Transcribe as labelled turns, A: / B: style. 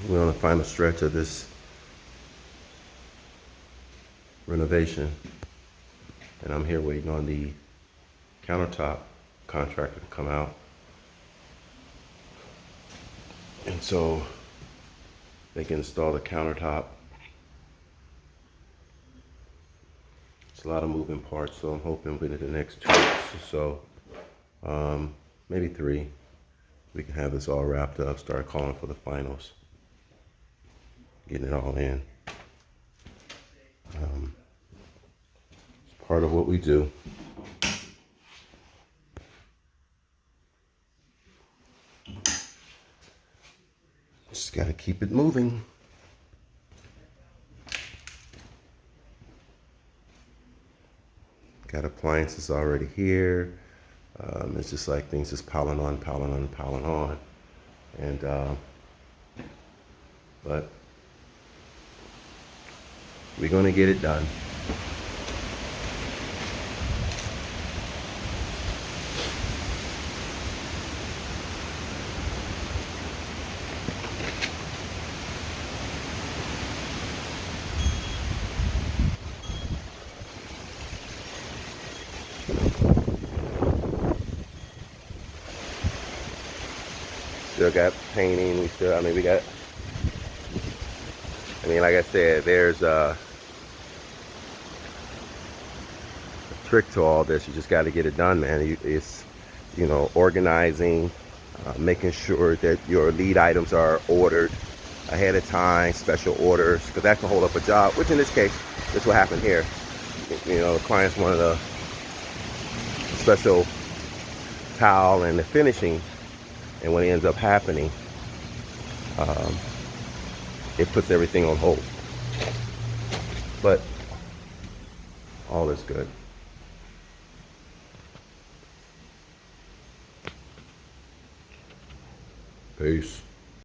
A: We're on the final stretch of this renovation, and I'm here waiting on the countertop contractor to come out. And so they can install the countertop. It's a lot of moving parts, so I'm hoping within the next 2 weeks or so, maybe 3, we can have this all wrapped up, start calling for the finals, getting it all in. It's part of what we do. Just got to keep it moving. Got appliances already here. It's just like things just piling on. And, but we're going to get it done. Still got painting. Like I said, there's a trick to all this. You just got to get it done, man. It's, organizing, making sure that your lead items are ordered ahead of time, special orders, because that can hold up a job, which in this case, this is what happened here. The clients wanted a special towel and the finishings, and what ends up happening, it puts everything on hold. But all is good. Peace.